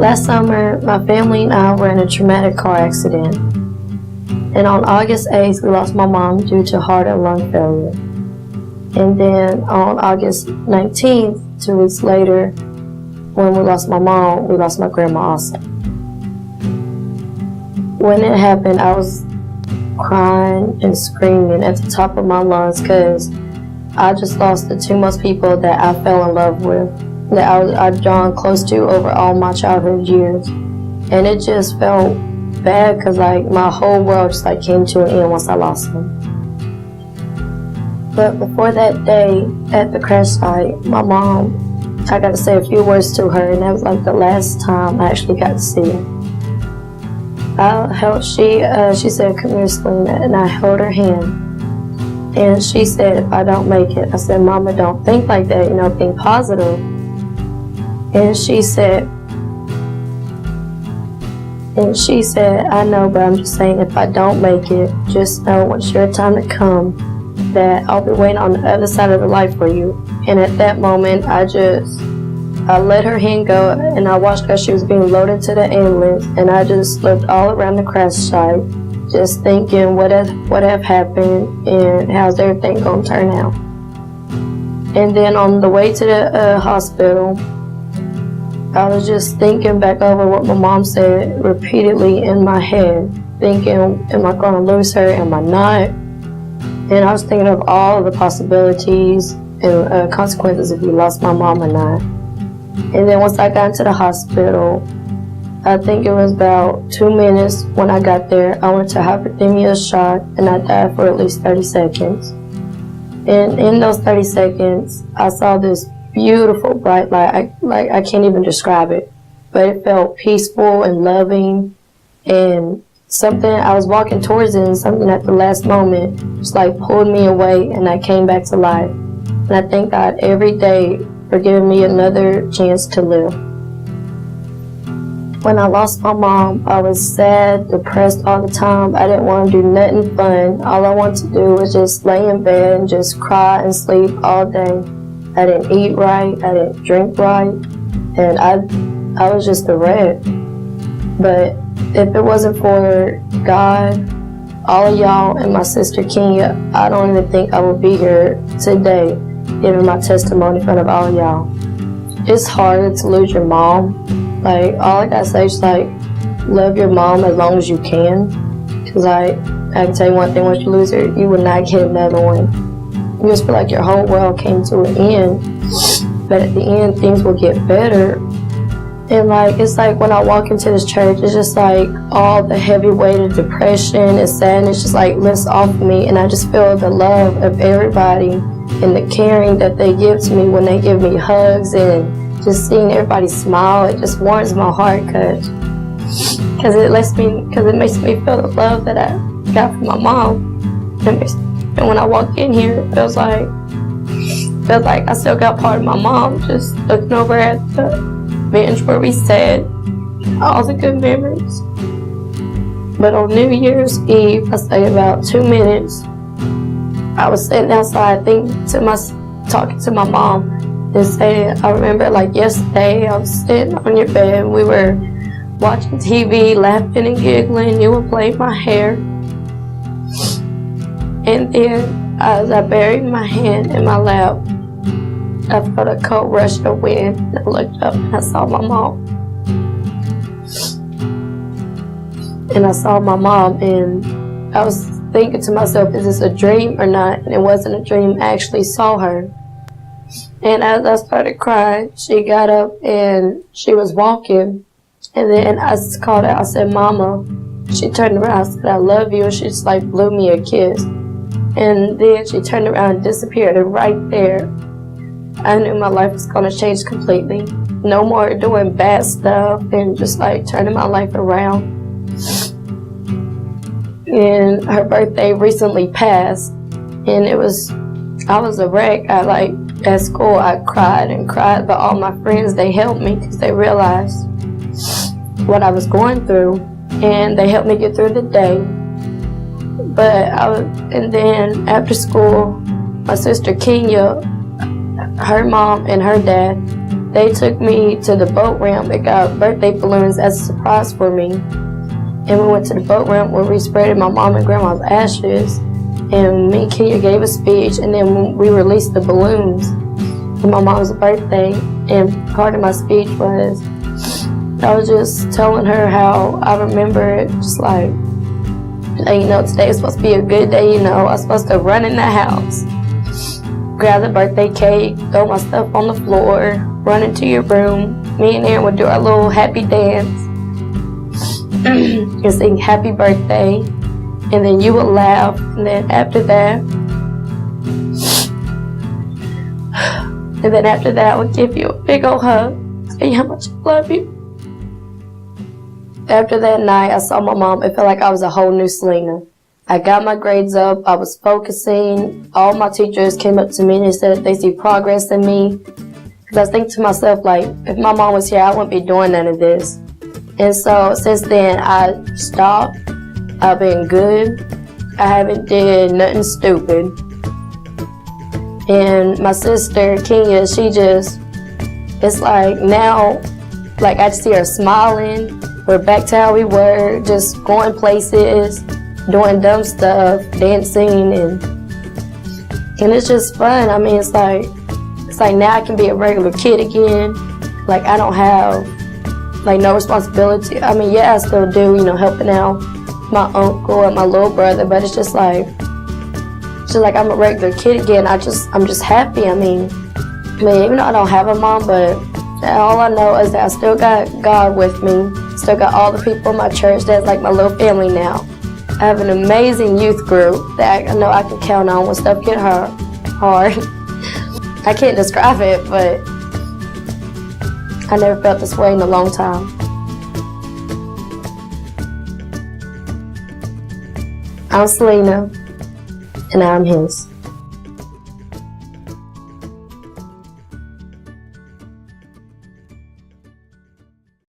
Last summer, my family and I were in a traumatic car accident. And on August 8th, we lost my mom due to heart and lung failure. And then on August 19th, 2 weeks later, when we lost my mom, we lost my grandma also. When it happened, I was crying and screaming at the top of my lungs because I just lost the two most people that I fell in love with, that I'd drawn close to over all my childhood years. And it just felt bad because like my whole world just like came to an end once I lost them. But before that day at the crash site, my mom, I got to say a few words to her, and that was like the last time I actually got to see her. She said, "Come here, Selena," and I held her hand. And she said, "If I don't make it," I said, "Mama, don't think like that, think positive." And she said, "I know, but I'm just saying, if I don't make it, just know when it's your time to come, that I'll be waiting on the other side of the light for you." And at that moment, I let her hand go, and I watched as she was being loaded to the ambulance, and I just looked all around the crash site, just thinking what have happened and how's everything gonna turn out. And then on the way to the hospital, I was just thinking back over what my mom said repeatedly in my head, thinking, am I gonna lose her, am I not? And I was thinking of all of the possibilities and consequences if you lost my mom or not. And then once I got into the hospital, I think it was about 2 minutes when I got there, I went to hypothermia shock and I died for at least 30 seconds. And in those 30 seconds, I saw this beautiful bright light. I can't even describe it, but it felt peaceful and loving, and something, I was walking towards it, and something at the last moment just like pulled me away, and I came back to life. And I thank God every day for giving me another chance to live. When I lost my mom, I was sad, depressed all the time. I didn't want to do nothing fun. All I wanted to do was just lay in bed and just cry and sleep all day. I didn't eat right, I didn't drink right, and I was just a wreck. But if it wasn't for God, all of y'all, and my sister Kenya, I don't even think I would be here today giving my testimony in front of all of y'all. It's hard to lose your mom. Like, all I gotta say is like, love your mom as long as you can. Cause I can tell you one thing, once you lose her, you will not get another one. You just feel like your whole world came to an end. But at the end, things will get better. And like, it's like when I walk into this church, it's just like all the heavy weight of depression and sadness just like lifts off of me. And I just feel the love of everybody and the caring that they give to me when they give me hugs, and just seeing everybody smile, it just warms my heart because it makes me feel the love that I got from my mom. And when I walk in here, it feels like I still got part of my mom, just looking over at the bench where we sat, all the good memories. But on New Year's Eve, I stayed about 2 minutes. I was sitting outside talking to my mom and saying, I remember like yesterday, I was sitting on your bed, we were watching TV, laughing and giggling, you were playing my hair. And then as I buried my hand in my lap, I felt a cold rush of wind, and I looked up and I saw my mom. And I saw my mom, and I was thinking to myself, is this a dream or not? And it wasn't a dream, I actually saw her. And as I started crying, she got up and she was walking. And then I called out, I said, "Mama." She turned around, I said, "I love you." And she just like blew me a kiss. And then she turned around and disappeared. And right there, I knew my life was going to change completely. No more doing bad stuff and just like turning my life around. And her birthday recently passed, and I was a wreck. At school, I cried and cried, but all my friends, they helped me because they realized what I was going through, and they helped me get through the day. And then after school, my sister Kenya, her mom and her dad, they took me to the boat ramp and got birthday balloons as a surprise for me. And we went to the boat ramp where we spreaded my mom and grandma's ashes. And me and Kenya gave a speech, and then we released the balloons for my mom's birthday. And part of my speech was, I was just telling her how I remember it, just like, today is supposed to be a good day, I was supposed to run in the house, grab the birthday cake, throw my stuff on the floor, run into your room. Me and Aaron would do our little happy dance and sing happy birthday, and then you would laugh, and then after that I would give you a big old hug, tell you how much I love you. After that night, I saw my mom. It felt like I was a whole new Selena. I got my grades up. I was focusing. All my teachers came up to me and they said they see progress in me. Because I was thinking to myself, like, if my mom was here, I wouldn't be doing none of this. And so since then, I stopped. I've been good. I haven't did nothing stupid. And my sister, Kenya, it's like now, like I just see her smiling. We're back to how we were, just going places, doing dumb stuff, dancing, and it's just fun. I mean, it's like now I can be a regular kid again. Like I don't have like no responsibility. I mean, yeah, I still do, helping out my uncle and my little brother, but it's just like I'm a regular kid again. I'm just happy. I mean, even though I don't have a mom, but all I know is that I still got God with me. Still got all the people in my church that's like my little family now. I have an amazing youth group that I know I can count on when stuff get hard. I can't describe it, but I never felt this way in a long time. I'm Selena, and I'm his.